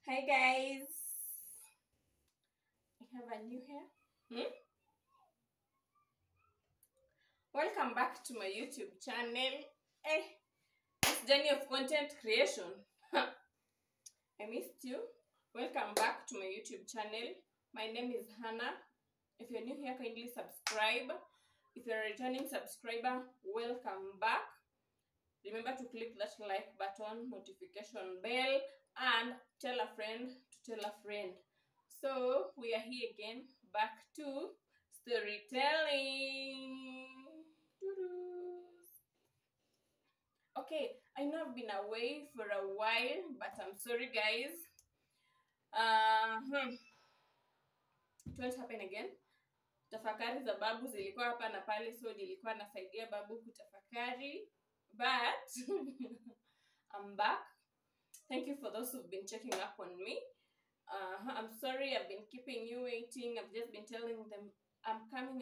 Hi guys, I have a new hair. Welcome back to my YouTube channel. This journey of content creation. I missed you. Welcome back to my YouTube channel. My name is Hannah. If you're new here, kindly subscribe. If you're a returning subscriber, welcome back. Remember to click that like button, notification bell, and tell a friend to tell a friend. So we are here again, back to storytelling. Okay, I know I've been away for a while, but I'm sorry guys. It won't happen again. Tafakari za babu zilikuwa hapa na pale, so nilikuwa nasaidia babu kutafakari, but I'm back. Thank you for those who've been checking up on me. I'm sorry I've been keeping you waiting. I've just been telling them I'm coming,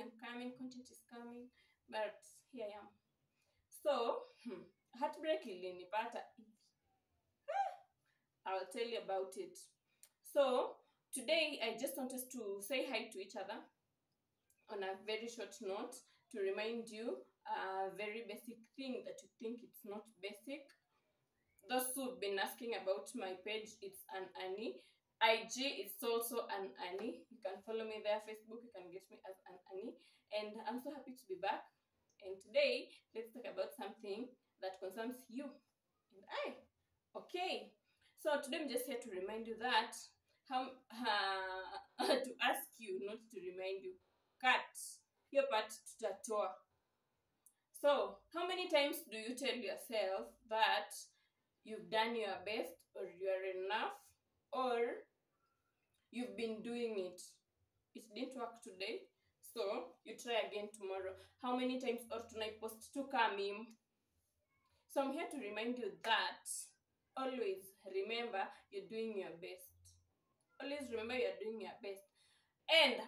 content is coming, but here I am. So, heartbreak ilinipata. I'll tell you about it. So, today I just want us to say hi to each other on a very short note to remind you a very basic thing that you think it's not basic. Those who've been asking about my page, it's an Annie. IG, it's also an Annie. You can follow me there. Facebook, you can get me as an Annie. And I'm so happy to be back. And today, let's talk about something that concerns you and I. Okay. So today I'm just here to remind you that to ask you, not to remind you. Cut your part tutatoa. So, how many times do you tell yourself that you've done your best, or you're enough, or you've been doing it? It didn't work today, so you try again tomorrow. How many times or tonight post to come in? So I'm here to remind you that always remember you're doing your best. Always remember you're doing your best. And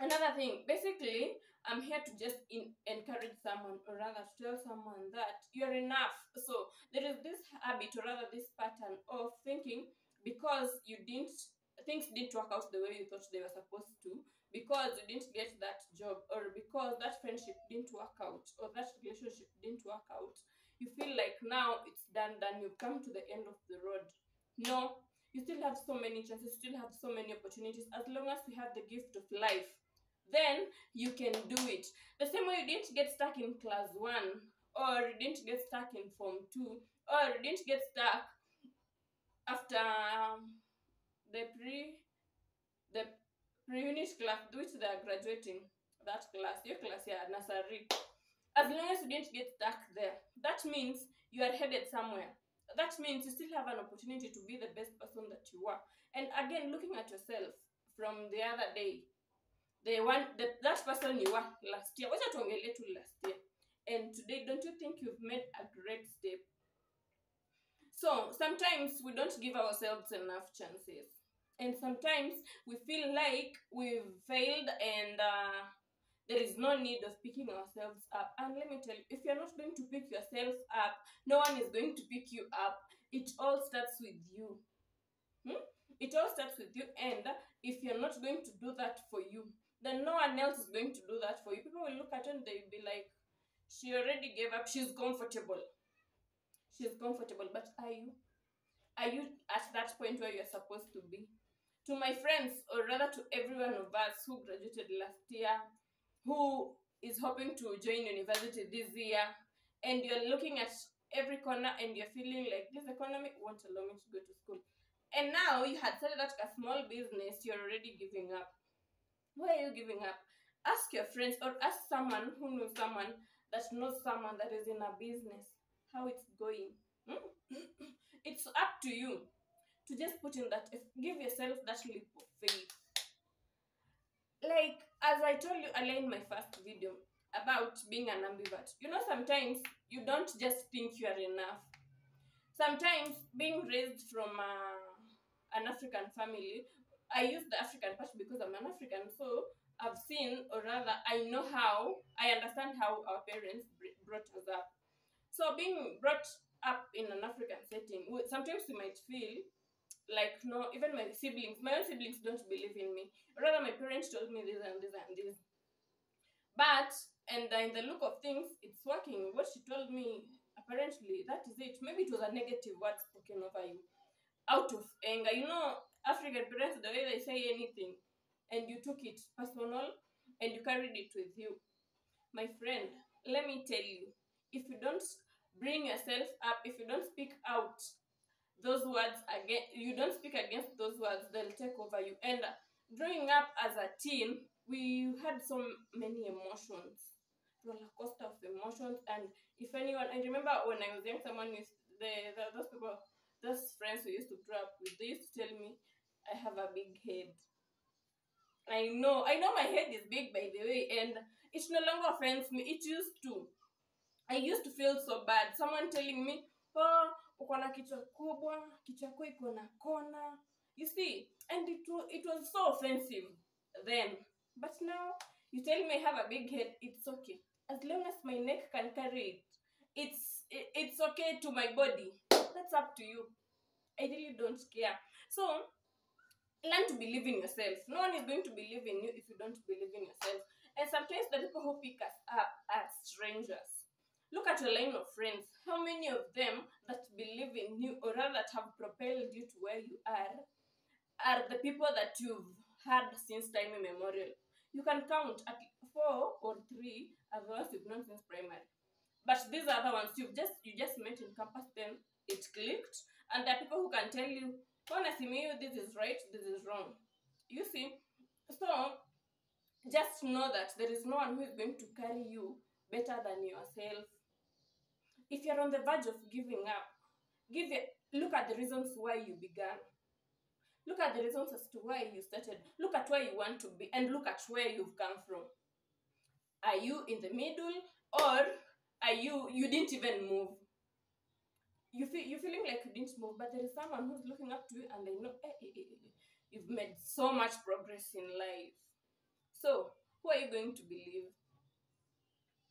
another thing, basically, I'm here to just encourage someone, or rather to tell someone that you're enough. So there is this habit, or rather this pattern of thinking because things didn't work out the way you thought they were supposed to, because you didn't get that job, or because that friendship didn't work out, or that relationship didn't work out, you feel like now it's done, you've come to the end of the road. No, you still have so many chances, still have so many opportunities. As long as we have the gift of life, then you can do it. The same way you didn't get stuck in class 1, or you didn't get stuck in form 2, or you didn't get stuck after the pre-unit class, which they are graduating, that class, your class, yeah, nursery. As long as you didn't get stuck there, that means you are headed somewhere. That means you still have an opportunity to be the best person that you are. And again, looking at yourself from the other day, that person you were last year, what you last year, and today, don't you think you've made a great step? So sometimes we don't give ourselves enough chances, and sometimes we feel like we've failed, and there is no need of picking ourselves up. And let me tell you, if you're not going to pick yourself up, no one is going to pick you up. It all starts with you. It all starts with you, and if you're not going to do that for you, then no one else is going to do that for you. People will look at you and they'll be like, she already gave up, she's comfortable. But are you? Are you at that point where you're supposed to be? To my friends, or rather to every one of us who graduated last year, who is hoping to join university this year, and you're looking at every corner and you're feeling like this economy won't allow me to go to school, and now you had started out a small business, you're already giving up. Why are you giving up? Ask your friends, or ask someone who knows someone that knows someone that is in a business, how it's going. It's up to you to just put in that, give yourself that leap of faith. Like, as I told you earlier in my first video about being an ambivert, sometimes you don't just think you are enough. Sometimes, being raised from an African family, I use the African part because I'm an African, so I've seen, or rather I understand how our parents brought us up. So being brought up in an African setting, sometimes we might feel Like, no, even my own siblings don't believe in me. Rather, my parents told me this and this and this. But, and in the look of things, it's working. What she told me, apparently, that is it. Maybe it was a negative word spoken over you out of anger. You know, African parents, the way they say anything, and you took it personal and you carried it with you. My friend, let me tell you, if you don't bring yourself up, if you don't speak out those words again, you don't speak against those words, they'll take over you. And growing up as a teen, we had so many emotions, roller coaster of emotions. And if anyone, I remember when I was young, someone used those people, those friends who used to grow up with, they used to tell me I have a big head. I know my head is big, by the way, and it no longer offends me. It used to. I used to feel so bad. Someone telling me, oh, uko na kichwa kubwa, kichwa yako iko na kona. You see, and it was so offensive then. But now, you tell me I have a big head, it's okay. As long as my neck can carry it, it's okay to my body. That's up to you. I really don't care. So, learn to believe in yourself. No one is going to believe in you if you don't believe in yourself. And sometimes the people who pick us up are strangers. Look at your line of friends. How many of them that believe in you, or rather that have propelled you to where you are the people that you've had since time immemorial? You can count at 4 or 3 are the ones you've known since primary. But these are the ones you just met in campus, then it clicked. And there are people who can tell you, honestly, this is right, this is wrong. You see? So, just know that there is no one who is going to carry you better than yourself. If you're on the verge of giving up, look at the reasons why you began. Look at the reasons as to why you started. Look at where you want to be, and look at where you've come from. Are you in the middle, or are you didn't even move? You're feeling like you didn't move, but there is someone who's looking up to you and they know, you've made so much progress in life. So, who are you going to believe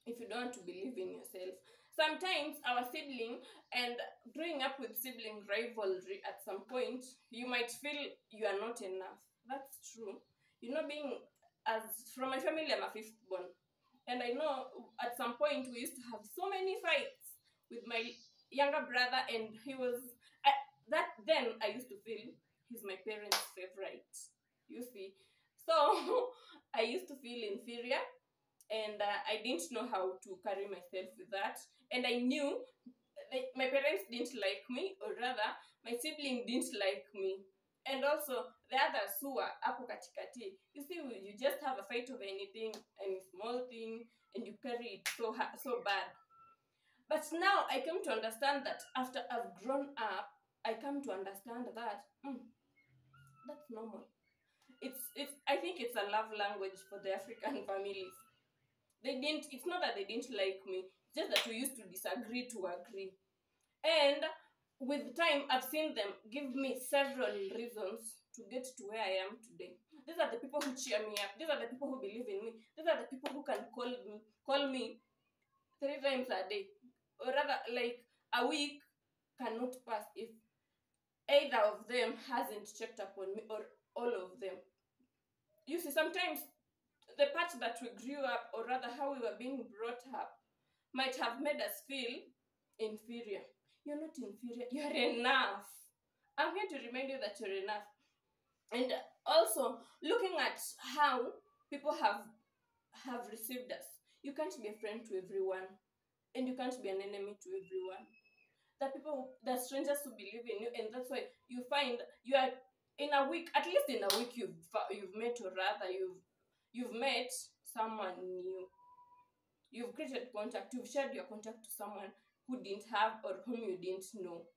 if you don't want to believe in yourself? Sometimes our sibling, and growing up with sibling rivalry, at some point, you might feel you are not enough. That's true. You know, from my family, I'm a fifth born. And I know at some point we used to have so many fights with my younger brother, and then I used to feel he's my parents' favorite. You see? So, I used to feel inferior, and I didn't know how to carry myself with that. And I knew my parents didn't like me, or rather, my sibling didn't like me. And also, the others who were apo katikati. You see, you just have a fight over anything, any small thing, and you carry it so bad. But now I came to understand that after I've grown up, I come to understand that that's normal. I think it's a love language for the African families. It's not that they didn't like me, just that we used to disagree to agree. And with time, I've seen them give me several reasons to get to where I am today. These are the people who cheer me up. These are the people who believe in me. These are the people who can call me 3 times a day. Or rather, like, a week cannot pass if either of them hasn't checked up on me, or all of them. You see, sometimes the part that we grew up, or rather how we were being brought up, might have made us feel inferior. You're not inferior, you're enough. I'm here to remind you that you're enough. And also, looking at how people have received us, you can't be a friend to everyone, and you can't be an enemy to everyone. The strangers who believe in you, and that's why you find you are in a week, at least in a week, you've met, or rather you've met someone new. You've created contact. You've shared your contact to someone who didn't have, or whom you didn't know.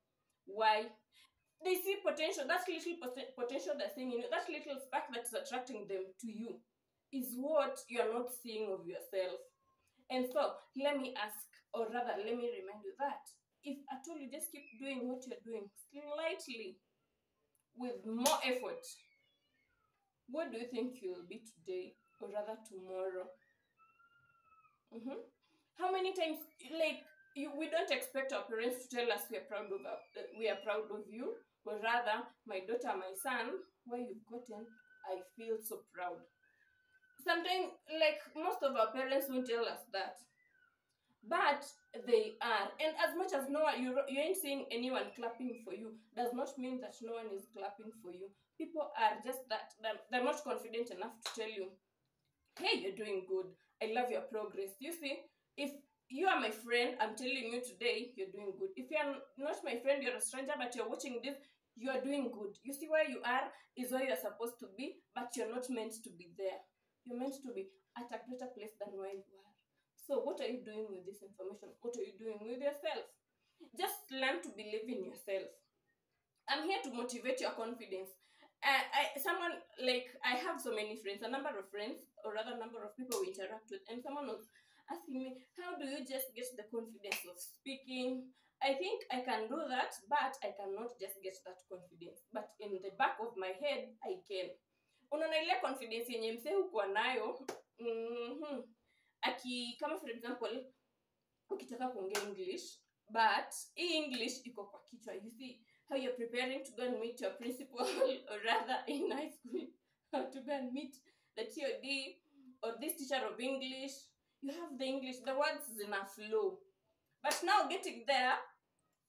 Why? They see potential. That little potential they're seeing in you, that little spark that's attracting them to you, is what you're not seeing of yourself. And so, let me ask, or rather, let me remind you that if at all you just keep doing what you're doing slightly, with more effort, what do you think you'll be today, or rather tomorrow? How many times, like, we don't expect our parents to tell us we are proud of you, or rather, my daughter, my son, where you've gotten, I feel so proud. Sometimes, like, most of our parents won't tell us that, but they are. And as much as no one, you ain't seeing anyone clapping for you, does not mean that no one is clapping for you. People are just that, they're not confident enough to tell you, hey, you're doing good, I love your progress. You see, if you are my friend, I'm telling you today, you're doing good. If you're not my friend, you're a stranger, but you're watching this, you are doing good. You see, where you are is where you're supposed to be, but you're not meant to be there. You're meant to be at a greater place than where you are. So what are you doing with this information? What are you doing with yourself? Just learn to believe in yourself. I'm here to motivate your confidence. Someone, like, I have so many friends, a number of friends, or rather, a number of people we interact with, and someone was asking me, how do you just get the confidence of speaking? I think I can do that, but I cannot just get that confidence. But in the back of my head, I can. Unaona ile confidence yenye msee hukuwa nayo, kama for example, ukitaka kuongea English, but English iko kwa kichwa. You see how you're preparing to go and meet your principal, or rather in high school, how to go and meet the TOD or this teacher of English. You have the English, the words in a flow. But now getting there,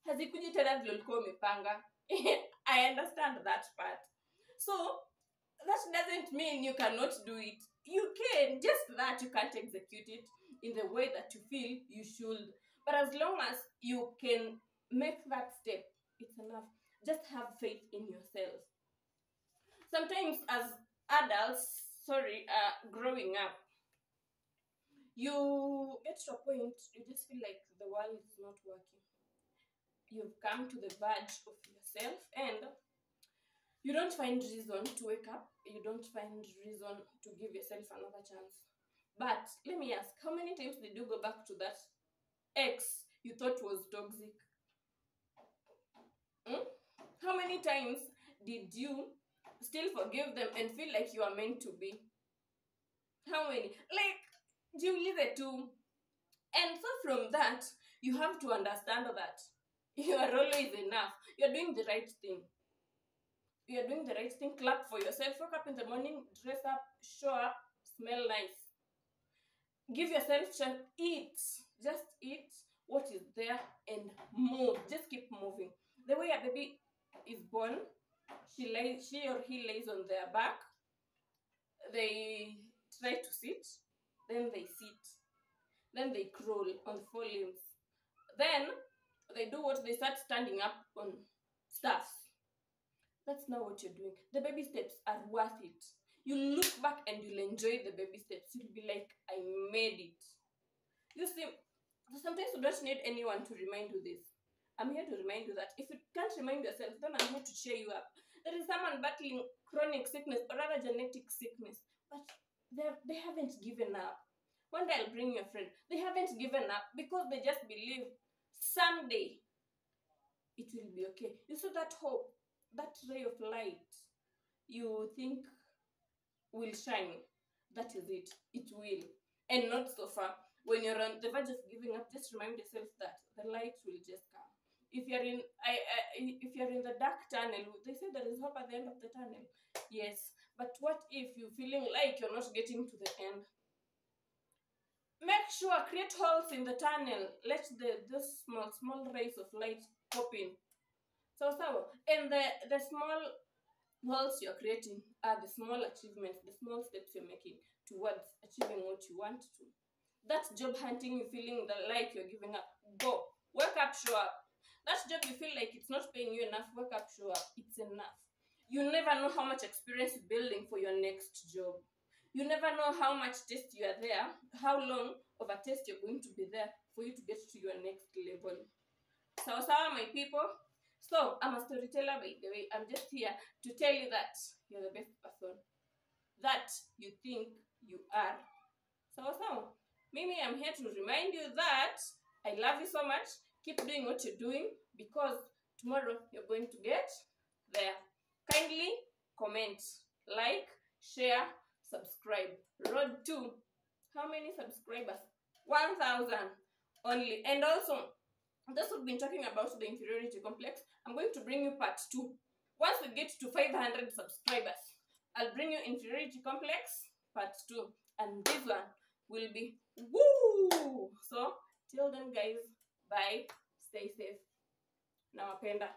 hazikuji tena vile ulikuwa umepanga. I understand that part. So that doesn't mean you cannot do it. You can, just that you can't execute it in the way that you feel you should. But as long as you can make that step, it's enough. Just have faith in yourself. Sometimes as adults, growing up, you get to a point, you just feel like the world is not working. You've come to the verge of yourself, and you don't find reason to wake up. You don't find reason to give yourself another chance. But let me ask, how many times did you go back to that ex you thought was toxic? How many times did you still forgive them and feel like you are meant to be? How many? Like, jiulize tu. And so from that, you have to understand that you are always enough. You're doing the right thing. You're doing the right thing. Clap for yourself. Wake up in the morning, dress up, show up, smell nice. Give yourself chance. Eat. Just eat what is there and move. Just keep moving. The way a baby is born, she or he lays on their back. They try to sit, then they sit, then they crawl on the four limbs. Then they do what? They start standing up on stuff. That's not what you're doing. The baby steps are worth it. You look back and you'll enjoy the baby steps. You'll be like, I made it. You see, sometimes you don't need anyone to remind you this. I'm here to remind you that if you can't remind yourself, then I'm here to cheer you up. There is someone battling chronic sickness or rather genetic sickness, but they haven't given up. One day I'll bring you a friend. They haven't given up because they just believe someday it will be okay. You see that hope, that ray of light you think will shine. That is it. It will. And not so far. When you're on the verge of giving up, just remind yourself that the light will just come. If you're in the dark tunnel, they say there is hope at the end of the tunnel. Yes, but what if you're feeling like you're not getting to the end? Make sure, create holes in the tunnel. Let those small rays of light pop in. So, and the small holes you're creating are the small achievements, the small steps you're making towards achieving what you want to. That job hunting, you feeling like you're giving up, go. Wake up, show up. That job you feel like it's not paying you enough, wake up, show up. It's enough. You never know how much experience you're building for your next job. You never know how much test you are there, how long of a test you're going to be there for you to get to your next level. So, my people. So, I'm a storyteller, by the way. I'm just here to tell you that you're the best person that you think you are. So, Mimi, I'm here to remind you that I love you so much. Keep doing what you're doing because tomorrow you're going to get there. Kindly comment, like, share, subscribe. Road to how many subscribers? 1,000 only. And also, those who've been talking about the inferiority complex, I'm going to bring you part 2 once we get to 500 subscribers, I'll bring you Inferiority Complex Part 2. And this one will be woo! So, till then guys, bye. Stay safe. Nawapenda.